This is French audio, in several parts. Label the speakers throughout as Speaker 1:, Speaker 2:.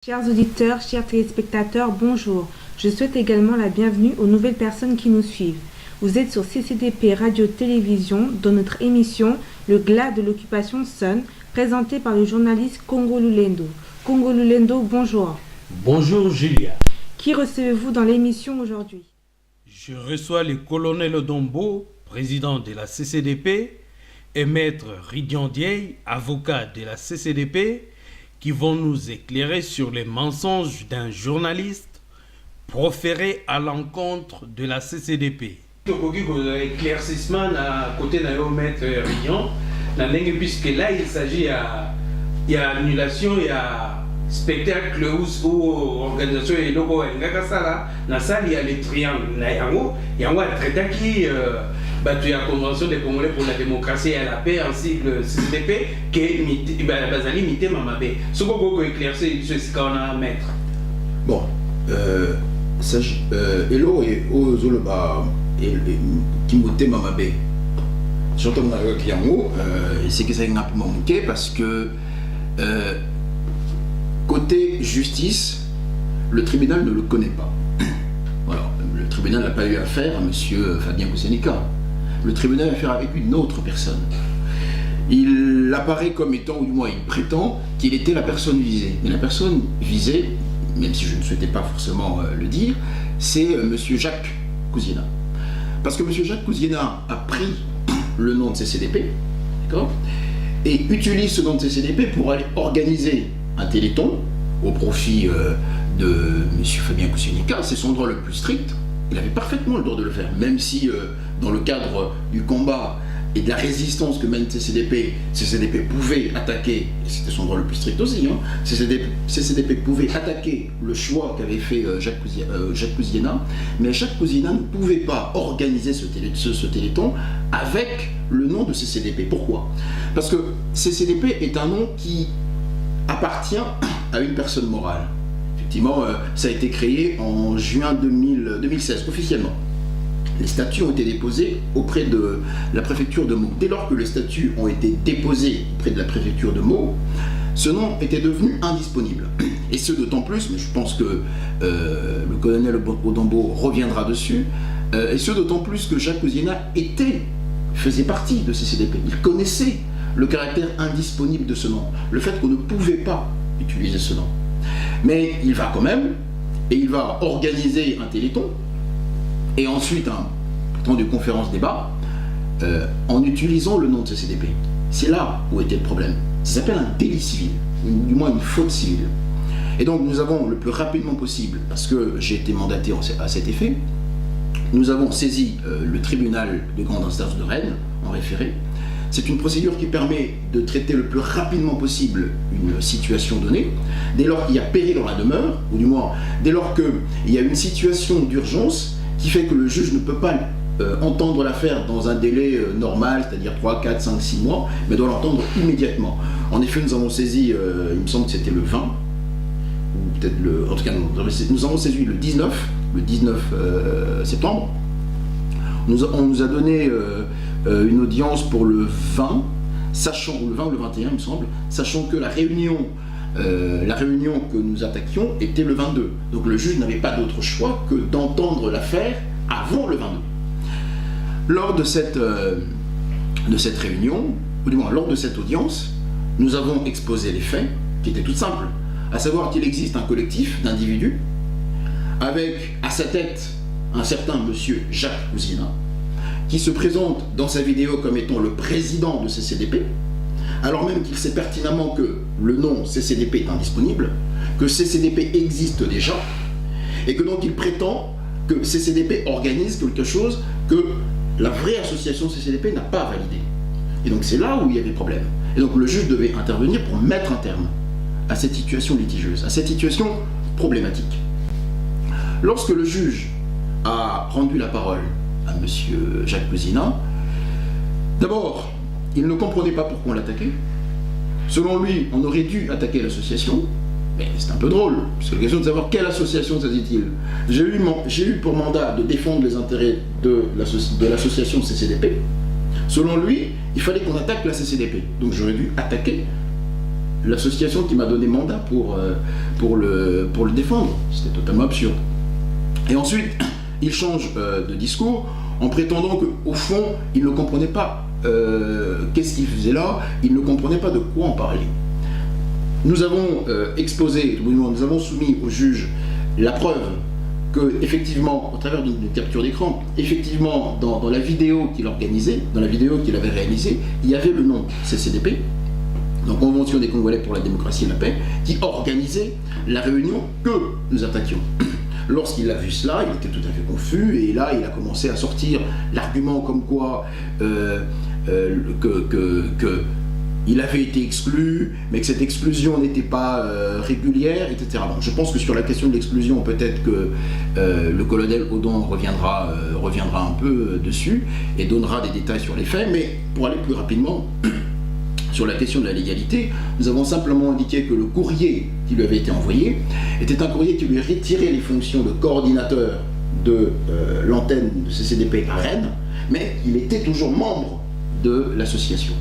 Speaker 1: Chers auditeurs, chers téléspectateurs, bonjour. Je souhaite également la bienvenue aux nouvelles personnes qui nous suivent. Vous êtes sur CCDP Radio-Télévision dans notre émission Le Glas de l'occupation sonne, présentée par le journaliste Congo Lulendo. Congo Lulendo, bonjour.
Speaker 2: Bonjour Julia.
Speaker 1: Qui recevez-vous dans l'émission aujourd'hui?
Speaker 2: Je reçois le colonel Odombo, président de la CCDP, et maître Ridian Dieye, avocat de la CCDP, qui vont nous éclairer sur les mensonges d'un journaliste proféré à l'encontre de la CCDP. Éclaircissement à côté de maître Ridian, puisque là il s'agit il y a annulation, il y a spectacle ou organisation et logo na salle il y a les triangles na yango traité qui battu la convention des Congolais pour la démocratie et la paix ainsi que le CCDP qui est basali mité mamabe ce qu'on éclaircir ce qu'on a à mettre.
Speaker 3: Bon hello et aux zoloba et Timothée mamabe j'entends avec yango c'est que ça est un peu manqué parce que côté justice, le tribunal ne le connaît pas. Voilà, le tribunal n'a pas eu affaire à M. Fabien Kousenika. Le tribunal a affaire avec une autre personne. Il apparaît comme étant, ou du moins il prétend, qu'il était la personne visée. Mais la personne visée, même si je ne souhaitais pas forcément le dire, c'est M. Jacques Kouziena. Parce que M. Jacques Kouziena a pris le nom de CCDP, d'accord, et utilise ce nom de CCDP pour aller organiser un téléthon au profit de M. Fabien Kousenika. C'est son droit le plus strict. Il avait parfaitement le droit de le faire, même si dans le cadre du combat et de la résistance que mène CCDP pouvait attaquer, et c'était son droit le plus strict aussi, hein, CCDP pouvait attaquer le choix qu'avait fait Jacques Kouziena, mais Jacques Kouziena ne pouvait pas organiser ce téléthon avec le nom de CCDP. Pourquoi? Parce que CCDP est un nom qui appartient à une personne morale. Effectivement, ça a été créé en juin 2016, officiellement. Les statuts ont été déposés auprès de la préfecture de Meaux. Dès lors que les statuts ont été déposés auprès de la préfecture de Meaux, ce nom était devenu indisponible. Et ce d'autant plus, mais je pense que le colonel Odombo reviendra dessus, et ce d'autant plus que Jacques Kouziena faisait partie de CCDP. Il connaissait le caractère indisponible de ce nom, le fait qu'on ne pouvait pas utiliser ce nom. Mais il va quand même, et il va organiser un téléthon, et ensuite un temps de conférence-débat, en utilisant le nom de CCDP. C'est là où était le problème. Ça s'appelle un délit civil, ou du moins une faute civile. Et donc nous avons le plus rapidement possible, parce que j'ai été mandaté à cet effet, nous avons saisi le tribunal de grande instance de Rennes, en référé. C'est une procédure qui permet de traiter le plus rapidement possible une situation donnée, dès lors qu'il y a péril dans la demeure, ou du moins dès lors qu'il y a une situation d'urgence qui fait que le juge ne peut pas entendre l'affaire dans un délai normal, c'est-à-dire 3, 4, 5, 6 mois, mais doit l'entendre immédiatement. En effet, nous avons saisi, il me semble que c'était le 20, ou peut-être en tout cas, nous avons saisi le 19 septembre. On nous a donné une audience pour le 20, le 20 ou le 21 il me semble, sachant que la réunion que nous attaquions était le 22. Donc le juge n'avait pas d'autre choix que d'entendre l'affaire avant le 22. Lors de cette réunion, ou du moins lors de cette audience, nous avons exposé les faits, qui étaient tout simples, à savoir qu'il existe un collectif d'individus, avec à sa tête un certain monsieur Jacques Kouziena, qui se présente dans sa vidéo comme étant le président de CCDP, alors même qu'il sait pertinemment que le nom CCDP est indisponible, que CCDP existe déjà, et que donc il prétend que CCDP organise quelque chose que la vraie association CCDP n'a pas validé. Et donc c'est là où il y avait problème. Et donc le juge devait intervenir pour mettre un terme à cette situation litigieuse, à cette situation problématique. Lorsque le juge a rendu la parole à M. Jacques Kouziena, d'abord, il ne comprenait pas pourquoi on l'attaquait. Selon lui, on aurait dû attaquer l'association, mais c'est un peu drôle, parce que la question de savoir quelle association s'agit-il. J'ai eu pour mandat de défendre les intérêts de l'association CCDP. Selon lui, il fallait qu'on attaque la CCDP. Donc j'aurais dû attaquer l'association qui m'a donné mandat pour le défendre. C'était totalement absurde. Et ensuite, il change de discours en prétendant qu'au fond, il ne comprenait pas qu'est-ce qu'il faisait là, il ne comprenait pas de quoi en parler. Nous avons nous avons soumis au juge la preuve que, effectivement, au travers d'une capture d'écran, effectivement, dans la vidéo qu'il organisait, dans la vidéo qu'il avait réalisée, il y avait le nom CCDP, donc Convention des Congolais pour la démocratie et la paix, qui organisait la réunion que nous attaquions. Lorsqu'il a vu cela, il était tout à fait confus, et là, il a commencé à sortir l'argument comme quoi il avait été exclu, mais que cette exclusion n'était pas régulière, etc. Bon, je pense que sur la question de l'exclusion, peut-être que le colonel Audon reviendra un peu dessus et donnera des détails sur les faits, mais pour aller plus rapidement sur la question de la légalité, nous avons simplement indiqué que le courrier qui lui avait été envoyé était un courrier qui lui retirait les fonctions de coordinateur de l'antenne de CCDP à Rennes, mais il était toujours membre de l'association.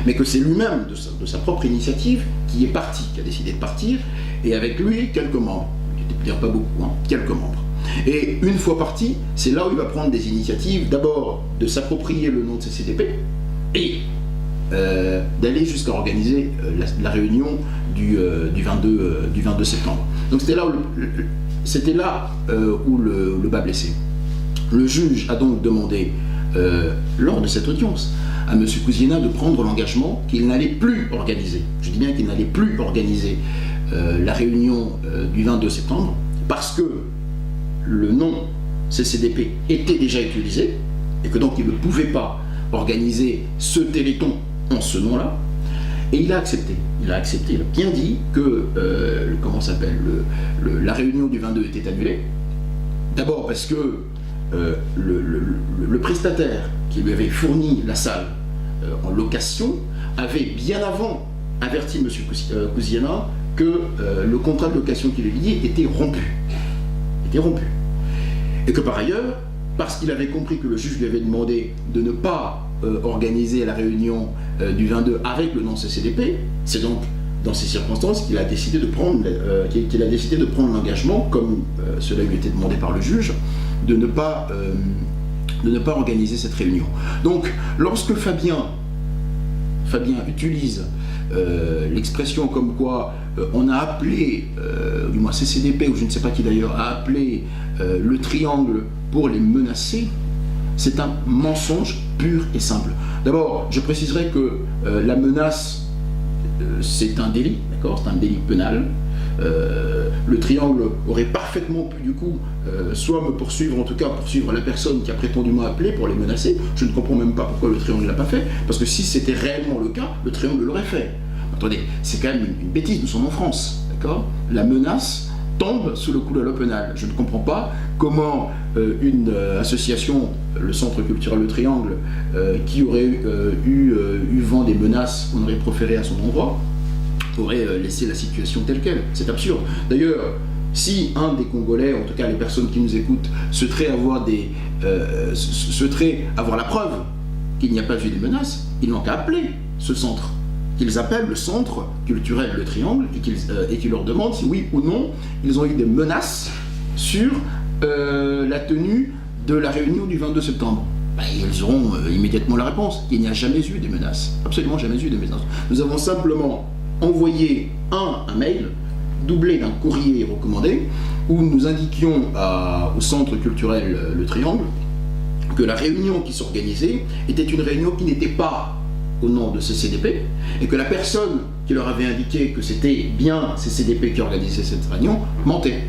Speaker 3: Mais que c'est lui-même, de sa propre initiative, qui est parti, qui a décidé de partir, et avec lui, quelques membres. Je ne dire pas beaucoup, hein, quelques membres. Et une fois parti, c'est là où il va prendre des initiatives, d'abord de s'approprier le nom de CCDP, et d'aller jusqu'à organiser la réunion du 22 septembre. Donc c'était là où le bas blessé. Le juge a donc demandé, lors de cette audience, à M. Kouziena de prendre l'engagement qu'il n'allait plus organiser. Je dis bien qu'il n'allait plus organiser la réunion du 22 septembre parce que le nom CCDP était déjà utilisé et que donc il ne pouvait pas organiser ce téléthon en ce nom-là. Et il a accepté. Il a bien dit que la réunion du 22 était annulée. D'abord parce que le prestataire qui lui avait fourni la salle en location avait bien avant averti M. Kouziena que le contrat de location qui le liait était rompu. Et que par ailleurs, parce qu'il avait compris que le juge lui avait demandé de ne pas organiser la réunion du 22 avec le nom CCDP, c'est donc dans ces circonstances qu'il a décidé de prendre l'engagement, comme cela lui était demandé par le juge, de ne pas organiser cette réunion. Donc, lorsque Fabien utilise l'expression comme quoi on a appelé, du moins CCDP, ou je ne sais pas qui d'ailleurs, a appelé le triangle pour les menacer, c'est un mensonge pur et simple. D'abord, je préciserai que la menace, c'est un délit, d'accord, c'est un délit pénal. Le triangle aurait parfaitement pu du coup soit me poursuivre, en tout cas poursuivre la personne qui a prétendument appelé pour les menacer. Je ne comprends même pas pourquoi le triangle ne l'a pas fait, parce que si c'était réellement le cas, le triangle l'aurait fait. Attendez, c'est quand même une bêtise, nous sommes en France, d'accord? La menace tombe sous le coup de la loi pénale. Je ne comprends pas comment une association, le Centre culturel Le Triangle, qui aurait eu vent des menaces qu'on aurait proférées à son endroit, aurait laissé la situation telle qu'elle. C'est absurde. D'ailleurs, si un des Congolais, en tout cas les personnes qui nous écoutent, souhaiteraient avoir la preuve qu'il n'y a pas eu des menaces, ils n'ont qu'à appeler ce centre, qu'ils appellent le Centre culturel Le Triangle, et qu'ils leur demandent si oui ou non ils ont eu des menaces sur la tenue de la réunion du 22 septembre. Ils auront immédiatement la réponse. Il n'y a jamais eu des menaces. Absolument jamais eu de menaces. Nous avons simplement envoyé un mail doublé d'un courrier recommandé où nous indiquions au Centre culturel Le Triangle que la réunion qui s'organisait était une réunion qui n'était pas au nom de CCDP et que la personne qui leur avait indiqué que c'était bien CCDP qui organisait cette réunion mentait.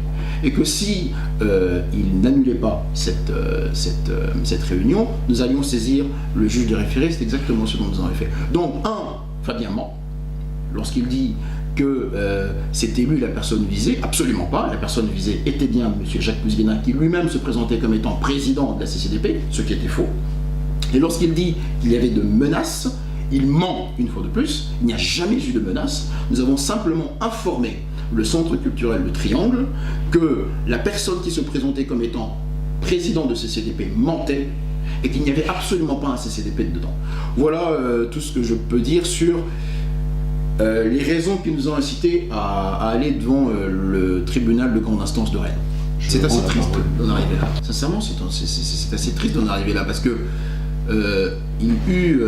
Speaker 3: Et que si il n'annulait pas cette réunion, nous allions saisir le juge de référé. C'est exactement ce dont nous avons fait. Donc, Fabien ment lorsqu'il dit que c'était lui la personne visée. Absolument pas. La personne visée était bien M. Jacques Kouziena, qui lui-même se présentait comme étant président de la CCDP, ce qui était faux. Et lorsqu'il dit qu'il y avait de menaces, il ment une fois de plus. Il n'y a jamais eu de menaces. Nous avons simplement informé le Centre culturel Le Triangle que la personne qui se présentait comme étant président de CCDP mentait et qu'il n'y avait absolument pas un CCDP dedans. Voilà tout ce que je peux dire sur les raisons qui nous ont incités à aller devant le tribunal de grande instance de Rennes. C'est assez triste d'en arriver là. Sincèrement, c'est assez triste d'en arriver là parce que il y a eu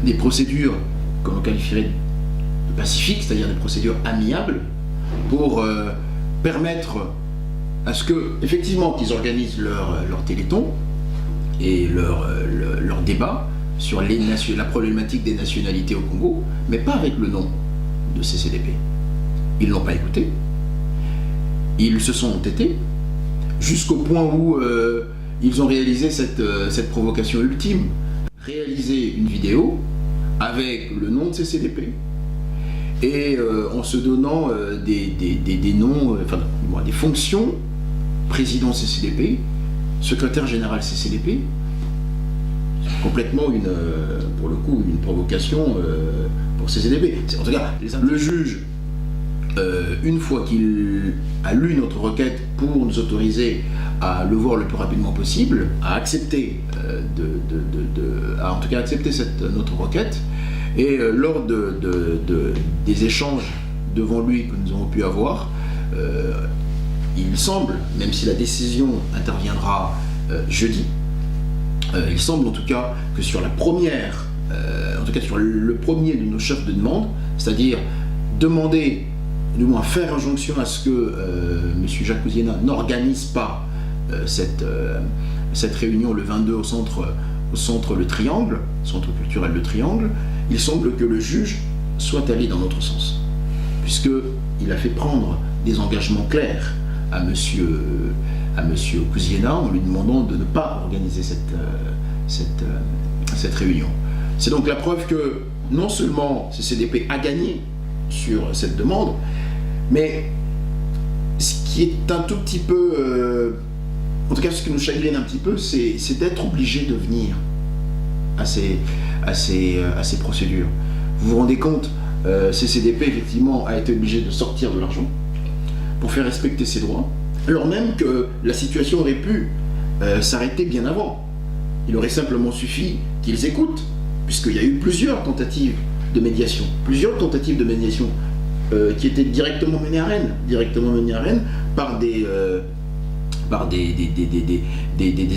Speaker 3: des procédures qu'on qualifierait de pacifiques, c'est-à-dire des procédures amiables, pour permettre à ce que, effectivement, qu'ils organisent leur téléthon et leur débat sur la problématique des nationalités au Congo, mais pas avec le nom de CCDP. Ils ne l'ont pas écouté. Ils se sont entêtés jusqu'au point où ils ont réalisé cette provocation ultime, réaliser une vidéo avec le nom de CCDP et en se donnant des noms, des fonctions, président CCDP, secrétaire général CCDP. C'est complètement pour le coup une provocation pour CCDP. En tout cas, le juge, une fois qu'il a lu notre requête pour nous autoriser à le voir le plus rapidement possible, a accepté notre requête, et lors des échanges devant lui que nous avons pu avoir, il semble, même si la décision interviendra jeudi, il semble en tout cas que sur la première, sur le premier de nos chefs de demande, c'est-à-dire demander, du moins faire injonction à ce que M. Jacques Ouziena n'organise pas cette réunion le 22 au centre Le Triangle, centre culturel Le Triangle, il semble que le juge soit allé dans notre sens, puisqu'il a fait prendre des engagements clairs à M. Ouziena en lui demandant de ne pas organiser cette réunion. C'est donc la preuve que non seulement CCDP a gagné sur cette demande, mais ce qui est un tout petit peu, en tout cas ce qui nous chagrine un petit peu, c'est d'être obligé de venir à ces procédures. Vous vous rendez compte, CCDP effectivement a été obligé de sortir de l'argent pour faire respecter ses droits, alors même que la situation aurait pu s'arrêter bien avant. Il aurait simplement suffi qu'ils écoutent, puisqu'il y a eu plusieurs tentatives de médiation qui étaient directement menées à Rennes par des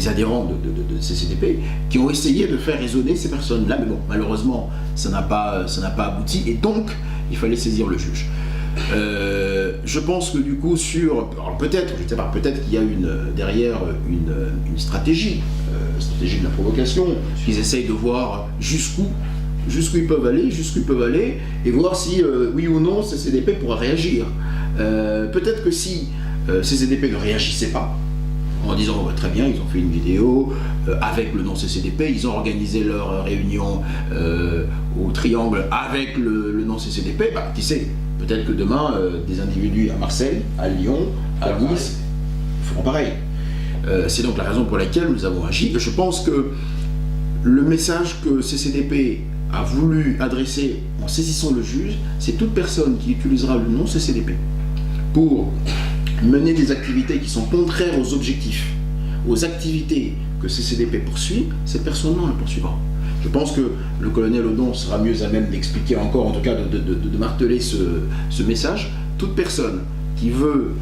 Speaker 3: adhérents de CCDP qui ont essayé de faire raisonner ces personnes-là, mais bon, malheureusement, ça n'a pas abouti, et donc il fallait saisir le juge. Je pense que du coup, peut-être qu'il y a derrière une stratégie de la provocation, qu'ils essayent de voir jusqu'où ils peuvent aller, et voir si, oui ou non, CCDP pourra réagir. Peut-être que si CCDP ne réagissait pas, en disant très bien, ils ont fait une vidéo avec le nom CCDP, ils ont organisé leur réunion au Triangle avec le nom CCDP, qui sait, peut-être que demain, des individus à Marseille, à Lyon, à Nice feront pareil. C'est donc la raison pour laquelle nous avons agi. Et je pense que le message que CCDP a voulu adresser en saisissant le juge, c'est toute personne qui utilisera le nom CCDP pour mener des activités qui sont contraires aux objectifs, aux activités que CCDP poursuit, cette personne-là le poursuivra. Je pense que le colonel Odon sera mieux à même d'expliquer encore, en tout cas de marteler ce message. Toute personne qui veut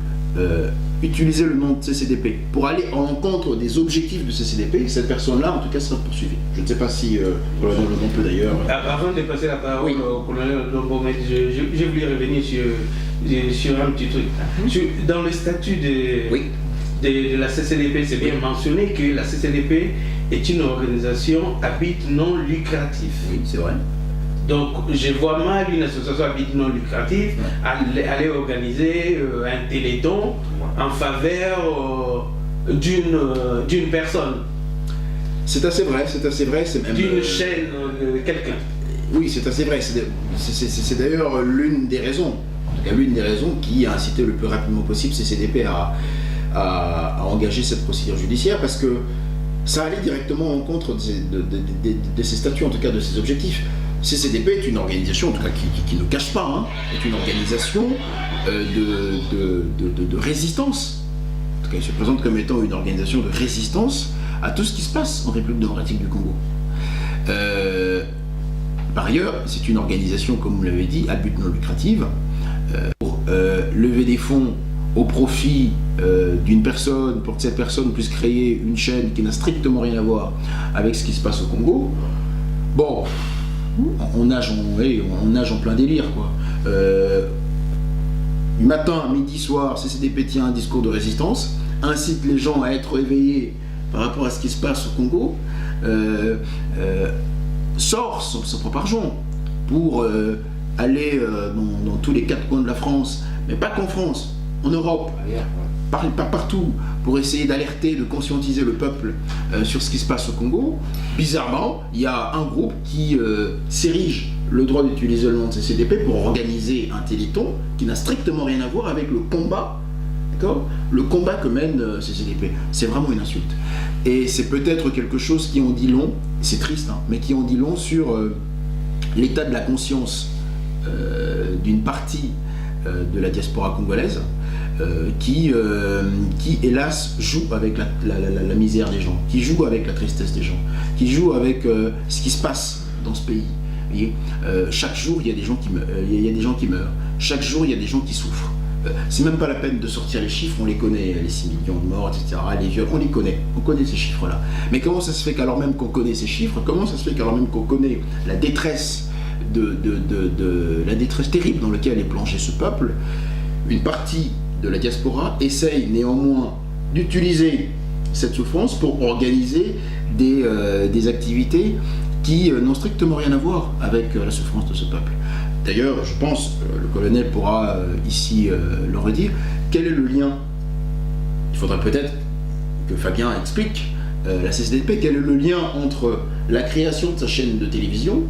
Speaker 3: utiliser le nom de CCDP pour aller en l'encontre des objectifs de CCDP, cette personne-là, en tout cas, sera poursuivie. Je ne sais pas si le colonel Odon peut d'ailleurs...
Speaker 2: Avant de passer la parole au colonel Odon, je voulais revenir sur un petit truc. Dans le statut de la CCDP, c'est bien mentionné que la CCDP est une organisation à but non lucratif.
Speaker 3: Oui, c'est vrai.
Speaker 2: Donc, je vois mal une association à but non lucratif aller organiser un téléthon en faveur d'une personne.
Speaker 3: C'est assez vrai, c'est même...
Speaker 2: D'une chaîne de quelqu'un.
Speaker 3: Oui, c'est assez vrai. C'est d'ailleurs l'une des raisons qui a incité le plus rapidement possible CCDP à engager cette procédure judiciaire, parce que ça allait directement en contre de ses statuts, en tout cas de ses objectifs. CCDP est une organisation, en tout cas qui ne cache pas, est une organisation de résistance. En tout cas, il se présente comme étant une organisation de résistance à tout ce qui se passe en République démocratique du Congo. Par ailleurs, c'est une organisation, comme vous l'avez dit, à but non lucratif, pour lever des fonds au profit d'une personne, pour que cette personne puisse créer une chaîne qui n'a strictement rien à voir avec ce qui se passe au Congo. Bon, on nage en plein délire, quoi. Du matin, midi, soir, CCDP tient un discours de résistance, incite les gens à être éveillés par rapport à ce qui se passe au Congo, sort son propre argent pour aller dans tous les 4 coins de la France, mais pas qu'en France, en Europe, partout, pour essayer d'alerter, de conscientiser le peuple sur ce qui se passe au Congo. Bizarrement, il y a un groupe qui s'érige le droit d'utiliser le nom de CCDP pour organiser un téléthon qui n'a strictement rien à voir avec le combat, d'accord, le combat que mène CCDP. C'est vraiment une insulte. Et c'est peut-être quelque chose qui en dit long, c'est triste, hein, mais qui en dit long sur l'état de la conscience d'une partie de la diaspora congolaise qui hélas joue avec la misère des gens, qui joue avec la tristesse des gens, qui joue avec ce qui se passe dans ce pays. Vous voyez, chaque jour il y a des gens qui meurent, chaque jour il y a des gens qui souffrent. C'est même pas la peine de sortir les chiffres, on les connaît, les 6 millions de morts, etc., les viols, on connaît ces chiffres-là. Mais comment ça se fait qu'alors même qu'on connaît ces chiffres, comment ça se fait qu'alors même qu'on connaît la détresse la détresse terrible dans laquelle est plongé ce peuple, une partie de la diaspora essaye néanmoins d'utiliser cette souffrance pour organiser des activités qui n'ont strictement rien à voir avec la souffrance de ce peuple. D'ailleurs, je pense, le colonel pourra ici le redire, quel est le lien? Il faudrait peut-être que Fabien explique, la CCDP, quel est le lien entre la création de sa chaîne de télévision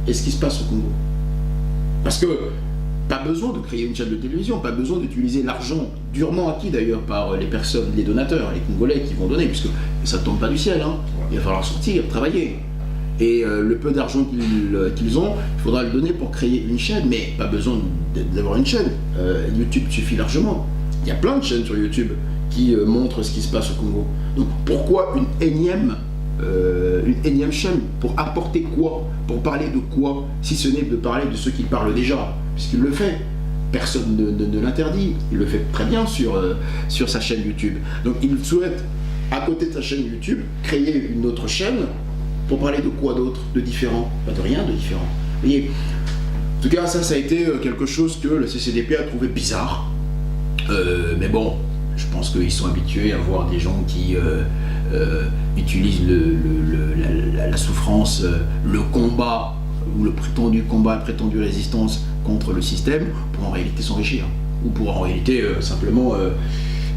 Speaker 3: et ce qui se passe au Congo. Parce que, pas besoin de créer une chaîne de télévision, pas besoin d'utiliser l'argent durement acquis d'ailleurs par les personnes, les donateurs, les Congolais qui vont donner, puisque ça ne tombe pas du ciel, hein. Il va falloir sortir, travailler. Et le peu d'argent qu'ils ont, il faudra le donner pour créer une chaîne, mais pas besoin d'avoir une chaîne. YouTube suffit largement. Il y a plein de chaînes sur YouTube qui montrent ce qui se passe au Congo. Donc pourquoi une énième chaîne? Pour apporter quoi? Pour parler de quoi? Si ce n'est de parler de ceux qui parlent déjà, puisqu'il le fait. Personne ne l'interdit. Il le fait très bien sur sa chaîne YouTube. Donc il souhaite, à côté de sa chaîne YouTube, créer une autre chaîne pour parler de quoi d'autre? De différent? Pas de rien de différent. Vous voyez, en tout cas, ça a été quelque chose que le CCDP a trouvé bizarre. Mais bon, je pense qu'ils sont habitués à voir des gens qui utilisent la souffrance, le combat, ou le prétendu combat, la prétendue résistance contre le système, pour en réalité s'enrichir. Ou pour en réalité simplement,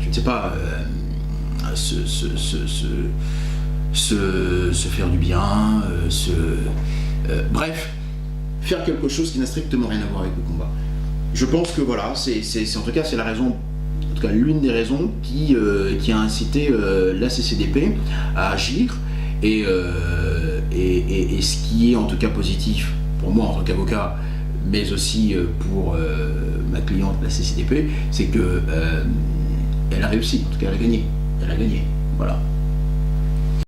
Speaker 3: je ne sais pas, se faire du bien, bref, faire quelque chose qui n'a strictement rien à voir avec le combat. Je pense que voilà, en tout cas c'est la raison, en tout cas l'une des raisons qui a incité la CCDP à agir, et ce qui est en tout cas positif pour moi en tant qu'avocat, mais aussi pour ma cliente la CCDP, c'est que elle a réussi, en tout cas elle a gagné, voilà.